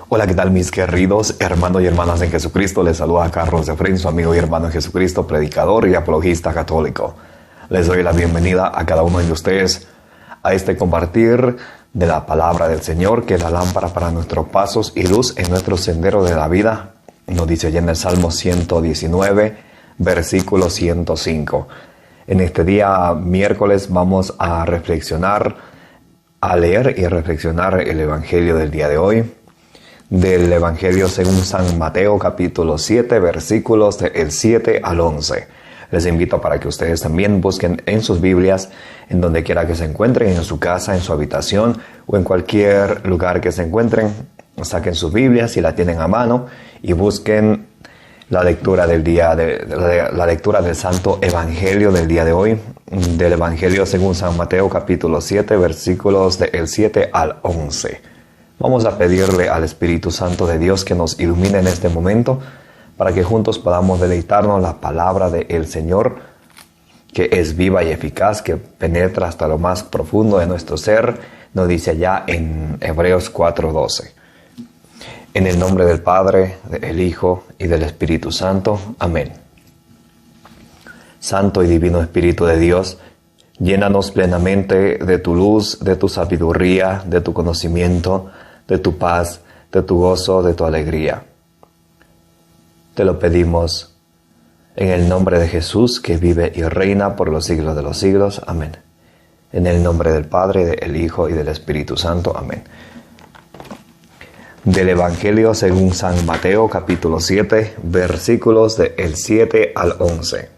Hola, ¿qué tal mis queridos hermanos y hermanas en Jesucristo? Les saluda Carlos Efraín, su amigo y hermano en Jesucristo, predicador y apologista católico. Les doy la bienvenida a cada uno de ustedes a este compartir de la palabra del Señor, que es la lámpara para nuestros pasos y luz en nuestro sendero de la vida. Nos dice allá en el Salmo 119, versículo 105. En este día miércoles vamos a reflexionar, a leer y reflexionar el Evangelio del día de hoy. Del Evangelio según San Mateo, capítulo 7, versículos del 7 al 11. Les invito para que ustedes también busquen en sus Biblias, en donde quiera que se encuentren, en su casa, en su habitación o en cualquier lugar que se encuentren. Saquen sus Biblias si la tienen a mano y busquen la lectura del día la lectura del Santo Evangelio del día de hoy, del Evangelio según San Mateo, capítulo 7, versículos del 7 al 11. Vamos a pedirle al Espíritu Santo de Dios que nos ilumine en este momento para que juntos podamos deleitarnos la palabra del Señor, que es viva y eficaz, que penetra hasta lo más profundo de nuestro ser, nos dice allá en Hebreos 4:12. En el nombre del Padre, del Hijo y del Espíritu Santo. Amén. Santo y divino Espíritu de Dios, llénanos plenamente de tu luz, de tu sabiduría, de tu conocimiento, de tu paz, de tu gozo, de tu alegría. Te lo pedimos en el nombre de Jesús, que vive y reina por los siglos de los siglos. Amén. En el nombre del Padre, del Hijo y del Espíritu Santo. Amén. Del Evangelio según San Mateo, capítulo 7, versículos del 7 al 11.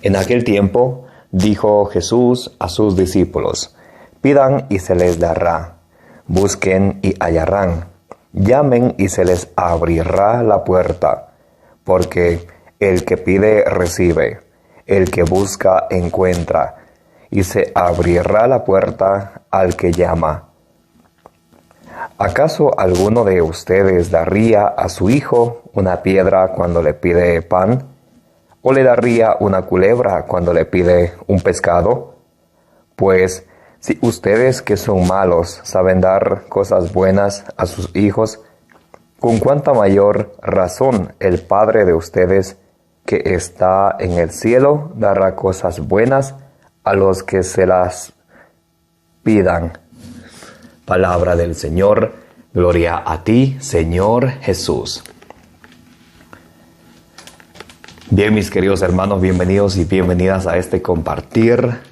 En aquel tiempo dijo Jesús a sus discípulos: pidan y se les dará. Busquen y hallarán, llamen y se les abrirá la puerta, porque el que pide recibe, el que busca encuentra, y se abrirá la puerta al que llama. ¿Acaso alguno de ustedes daría a su hijo una piedra cuando le pide pan? ¿O le daría una culebra cuando le pide un pescado? Pues, si ustedes que son malos saben dar cosas buenas a sus hijos, ¿con cuánta mayor razón el Padre de ustedes que está en el cielo dará cosas buenas a los que se las pidan? Palabra del Señor. Gloria a ti, Señor Jesús. Bien, mis queridos hermanos, bienvenidos y bienvenidas a este compartir.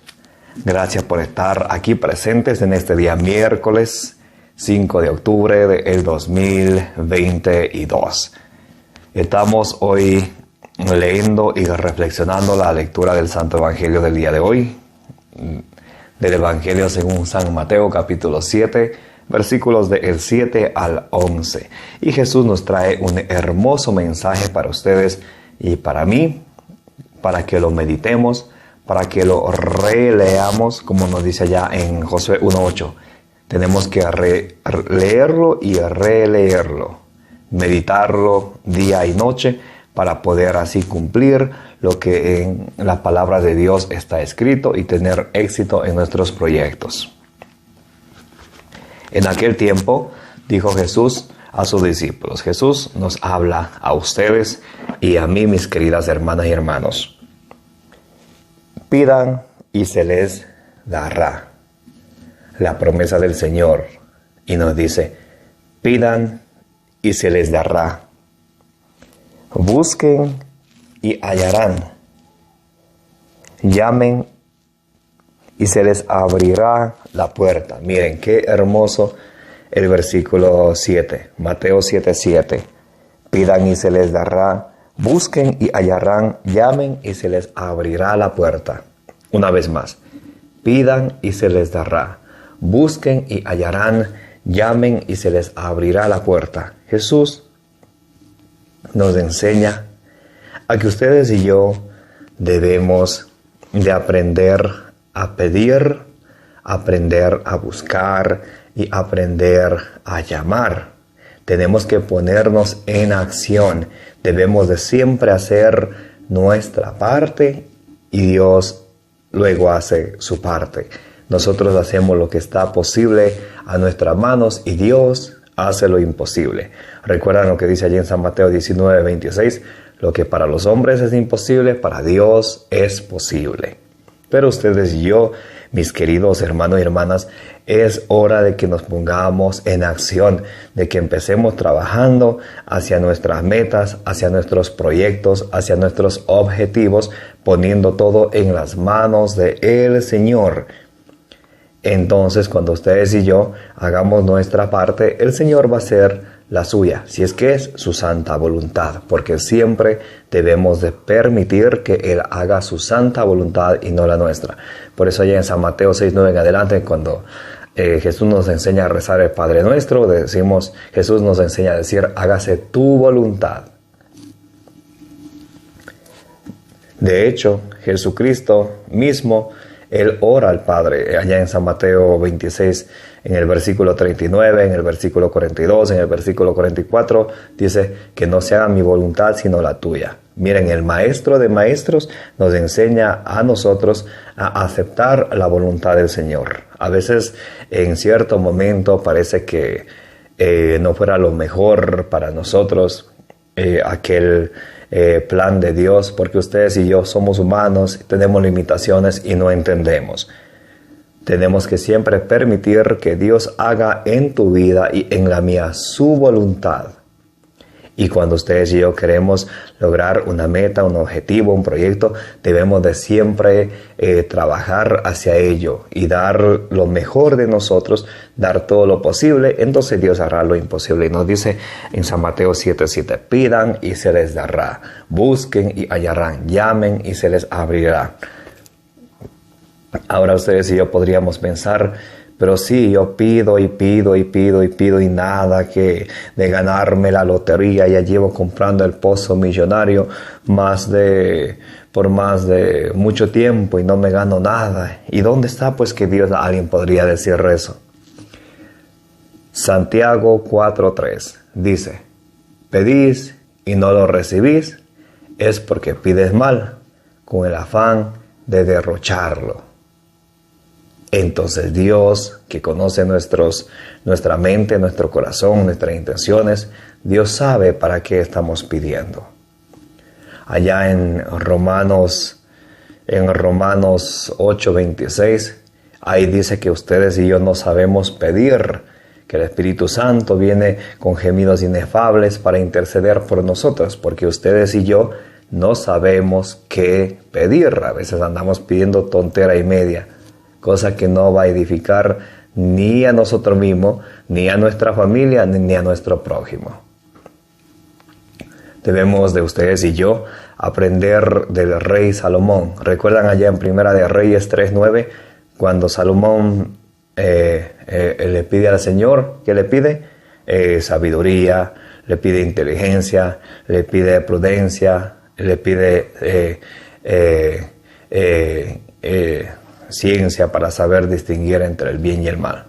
Gracias por estar aquí presentes en este día miércoles 5 de octubre del 2022. Estamos hoy leyendo y reflexionando la lectura del Santo Evangelio del día de hoy, del Evangelio según San Mateo, capítulo 7, versículos del 7 al 11. Y Jesús nos trae un hermoso mensaje para ustedes y para mí, para que lo meditemos, para que lo releamos, como nos dice allá en Josué 1:8. Tenemos que leerlo y releerlo, meditarlo día y noche, para poder así cumplir lo que en la palabra de Dios está escrito y tener éxito en nuestros proyectos. En aquel tiempo, dijo Jesús a sus discípulos. Jesús nos habla a ustedes y a mí, mis queridas hermanas y hermanos. Pidan y se les dará. La promesa del Señor. Y nos dice, pidan y se les dará. Busquen y hallarán. Llamen y se les abrirá la puerta. Miren, qué hermoso el versículo 7. Mateo 7:7. Pidan y se les dará. Busquen y hallarán, llamen y se les abrirá la puerta. Una vez más, pidan y se les dará. Busquen y hallarán, llamen y se les abrirá la puerta. Jesús nos enseña a que ustedes y yo debemos de aprender a pedir, aprender a buscar y aprender a llamar. Tenemos que ponernos en acción. Debemos de siempre hacer nuestra parte y Dios luego hace su parte. Nosotros hacemos lo que está posible a nuestras manos y Dios hace lo imposible. Recuerdan lo que dice allí en San Mateo 19:26, lo que para los hombres es imposible, para Dios es posible. Pero ustedes y yo, mis queridos hermanos y hermanas, es hora de que nos pongamos en acción, de que empecemos trabajando hacia nuestras metas, hacia nuestros proyectos, hacia nuestros objetivos, poniendo todo en las manos del Señor. Entonces, cuando ustedes y yo hagamos nuestra parte, el Señor va a hacer la suya, si es que es su santa voluntad, porque siempre debemos de permitir que Él haga su santa voluntad y no la nuestra. Por eso allá en San Mateo 6:9 en adelante, cuando Jesús nos enseña a rezar el Padre Nuestro, Jesús nos enseña a decir, hágase tu voluntad. De hecho, Jesucristo mismo, Él ora al Padre, allá en San Mateo 26, en el versículo 39, en el versículo 42, en el versículo 44, dice que no se haga mi voluntad sino la tuya. Miren, el Maestro de Maestros nos enseña a nosotros a aceptar la voluntad del Señor. A veces, en cierto momento, parece que no fuera lo mejor para nosotros aquel plan de Dios, porque ustedes y yo somos humanos, tenemos limitaciones y no entendemos. Tenemos que siempre permitir que Dios haga en tu vida y en la mía su voluntad. Y cuando ustedes y yo queremos lograr una meta, un objetivo, un proyecto, debemos de siempre trabajar hacia ello y dar lo mejor de nosotros, dar todo lo posible. Entonces Dios hará lo imposible. Y nos dice en San Mateo 7:7, pidan y se les dará, busquen y hallarán, llamen y se les abrirá. Ahora ustedes y yo podríamos pensar, pero sí, yo pido y pido y pido y pido y nada que de ganarme la lotería, ya llevo comprando el pozo millonario por más de mucho tiempo y no me gano nada. ¿Y dónde está pues que Dios, alguien podría decir eso? Santiago 4:3 dice, pedís y no lo recibís, es porque pides mal, con el afán de derrocharlo. Entonces Dios, que conoce nuestra mente, nuestro corazón, nuestras intenciones, Dios sabe para qué estamos pidiendo. Allá en Romanos 8:26, ahí dice que ustedes y yo no sabemos pedir, que el Espíritu Santo viene con gemidos inefables para interceder por nosotros, porque ustedes y yo no sabemos qué pedir. A veces andamos pidiendo tontera y media, cosa que no va a edificar ni a nosotros mismos, ni a nuestra familia, ni a nuestro prójimo. Debemos de ustedes y yo aprender del rey Salomón. ¿Recuerdan allá en Primera de Reyes 3:9? Cuando Salomón le pide al Señor, ¿qué le pide? Sabiduría, le pide inteligencia, le pide prudencia, le pide ciencia para saber distinguir entre el bien y el mal.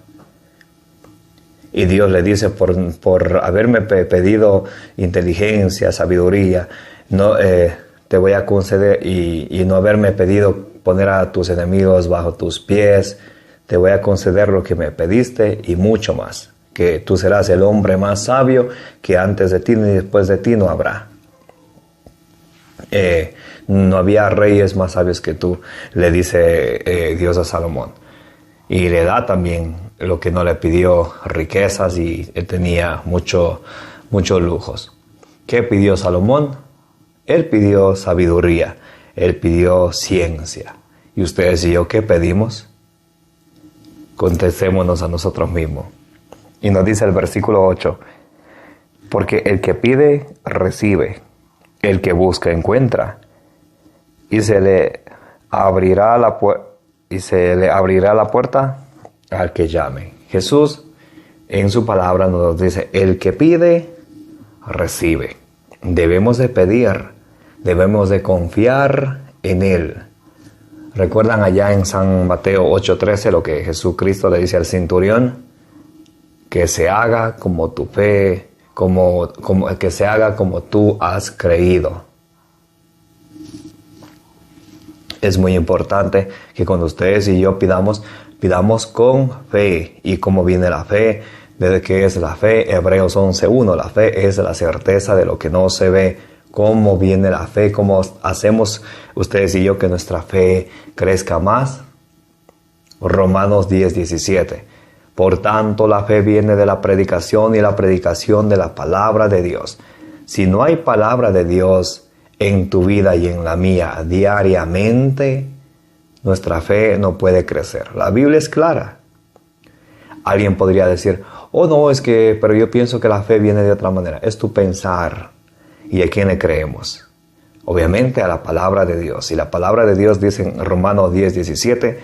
Y Dios le dice, por haberme pedido inteligencia, sabiduría, no te voy a conceder, y no haberme pedido poner a tus enemigos bajo tus pies, te voy a conceder lo que me pediste y mucho más, que tú serás el hombre más sabio, que antes de ti ni después de ti no habrá. No había reyes más sabios que tú, le dice Dios a Salomón. Y le da también lo que no le pidió, riquezas, y él tenía muchos lujos. ¿Qué pidió Salomón? Él pidió sabiduría, él pidió ciencia. ¿Y ustedes y yo qué pedimos? Contestémonos a nosotros mismos. Y nos dice el versículo 8, porque el que pide, recibe, el que busca, encuentra, y se le abrirá la puerta al que llame. Jesús en su palabra nos dice, el que pide, recibe. Debemos de pedir, debemos de confiar en Él. ¿Recuerdan allá en San Mateo 8:13 lo que Jesucristo le dice al centurión? Que se haga como tu fe, que se haga como tú has creído. Es muy importante que cuando ustedes y yo pidamos con fe. ¿Y cómo viene la fe? ¿De qué es la fe? Hebreos 11:1. La fe es la certeza de lo que no se ve. ¿Cómo viene la fe? ¿Cómo hacemos ustedes y yo que nuestra fe crezca más? Romanos 10:17. Por tanto, la fe viene de la predicación y la predicación de la palabra de Dios. Si no hay palabra de Dios en tu vida y en la mía diariamente, nuestra fe no puede crecer. La Biblia es clara. Alguien podría decir, oh no, pero yo pienso que la fe viene de otra manera. Es tu pensar. ¿Y a quién le creemos? Obviamente a la palabra de Dios. Y la palabra de Dios dice en Romanos 10:17,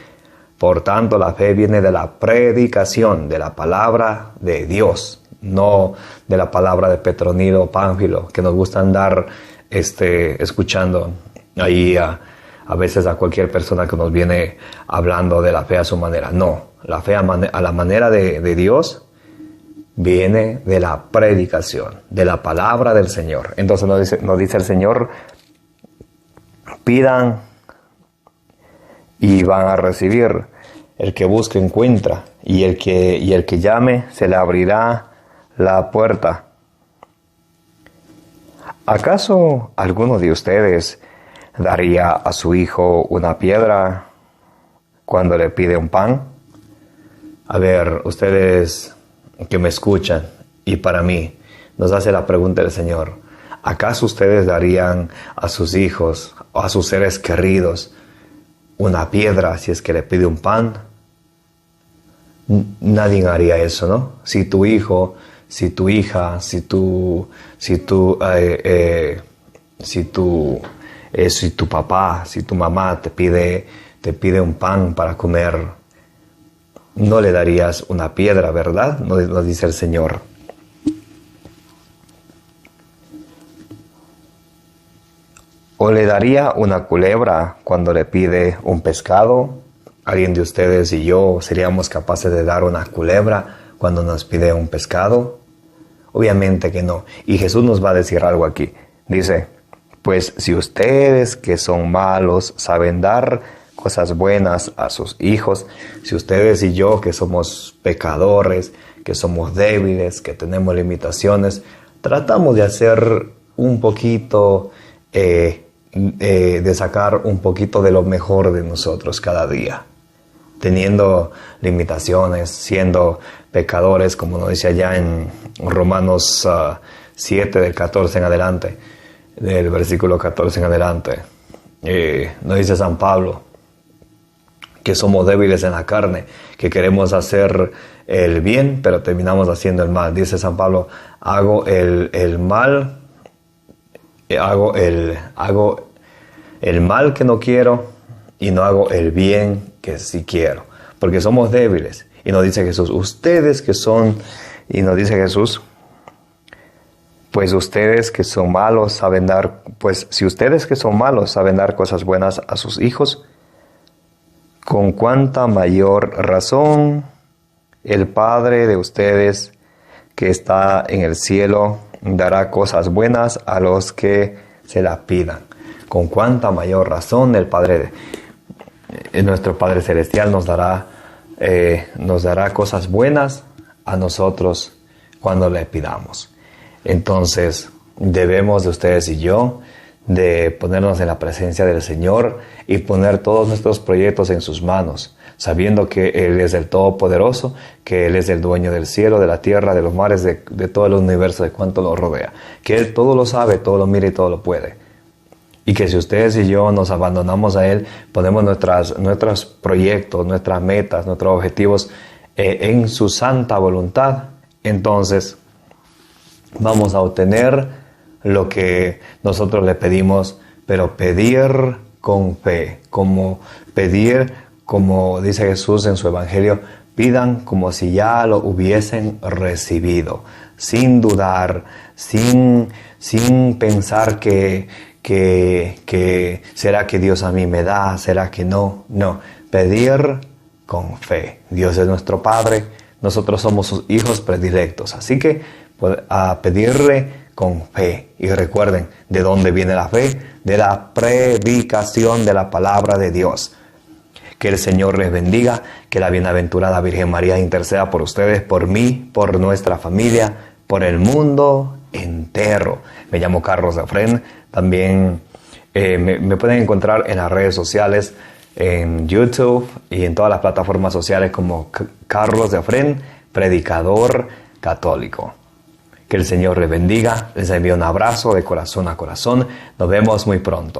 por tanto la fe viene de la predicación de la palabra de Dios, no de la palabra de Petronilo o Pánfilo, que nos gusta andar escuchando ahí a veces a cualquier persona que nos viene hablando de la fe a su manera. No, la fe a la manera de Dios viene de la predicación, de la palabra del Señor. Entonces nos dice el Señor, pidan y van a recibir. El que busca encuentra, y el que llame se le abrirá la puerta. ¿Acaso alguno de ustedes daría a su hijo una piedra cuando le pide un pan? A ver, ustedes que me escuchan, y para mí, nos hace la pregunta el Señor, ¿acaso ustedes darían a sus hijos o a sus seres queridos una piedra si es que le pide un pan? Nadie haría eso, ¿no? Si tu hijo, si tu hija, si tu papá, si tu mamá te pide un pan para comer, no le darías una piedra, ¿verdad? Nos dice el Señor. ¿O le daría una culebra cuando le pide un pescado? ¿Alguien de ustedes y yo seríamos capaces de dar una culebra cuando nos pide un pescado? Obviamente que no. Y Jesús nos va a decir algo aquí. Dice, pues si ustedes que son malos saben dar cosas buenas a sus hijos, si ustedes y yo que somos pecadores, que somos débiles, que tenemos limitaciones, tratamos de hacer un poquito, de sacar un poquito de lo mejor de nosotros cada día. Teniendo limitaciones, siendo pecadores, como nos dice allá en Romanos 7, del 14 en adelante, del versículo 14 en adelante. Nos dice San Pablo que somos débiles en la carne, que queremos hacer el bien, pero terminamos haciendo el mal. Dice San Pablo, hago el mal que no quiero y no hago el bien que sí quiero, porque somos débiles. Y nos dice Jesús, ustedes que son, y nos dice Jesús, pues ustedes que son malos saben dar, pues si ustedes que son malos saben dar cosas buenas a sus hijos, con cuánta mayor razón el Padre de ustedes que está en el cielo dará cosas buenas a los que se las pidan. Con cuánta mayor razón el Padre nuestro Padre Celestial nos dará cosas buenas a nosotros cuando le pidamos. Entonces, debemos de ustedes y yo de ponernos en la presencia del Señor y poner todos nuestros proyectos en sus manos, sabiendo que Él es el Todopoderoso, que Él es el dueño del cielo, de la tierra, de los mares, de todo el universo, de cuanto lo rodea, que Él todo lo sabe, todo lo mira y todo lo puede. Y que si ustedes y yo nos abandonamos a Él, ponemos nuestros proyectos, nuestras metas, nuestros objetivos en su santa voluntad, entonces vamos a obtener lo que nosotros le pedimos, pero pedir con fe, como dice Jesús en su Evangelio, pidan como si ya lo hubiesen recibido, sin dudar, sin pensar que ¿será que Dios a mí me da? ¿Será que no? No, pedir con fe. Dios es nuestro Padre, nosotros somos sus hijos predilectos, así que a pedirle con fe. Y recuerden, ¿de dónde viene la fe? De la predicación de la palabra de Dios. Que el Señor les bendiga, que la bienaventurada Virgen María interceda por ustedes, por mí, por nuestra familia, por el mundo entero. Me llamo Carlos Efrén. También me pueden encontrar en las redes sociales, en YouTube y en todas las plataformas sociales como Carlos Efrén, predicador católico. Que el Señor les bendiga. Les envío un abrazo de corazón a corazón. Nos vemos muy pronto.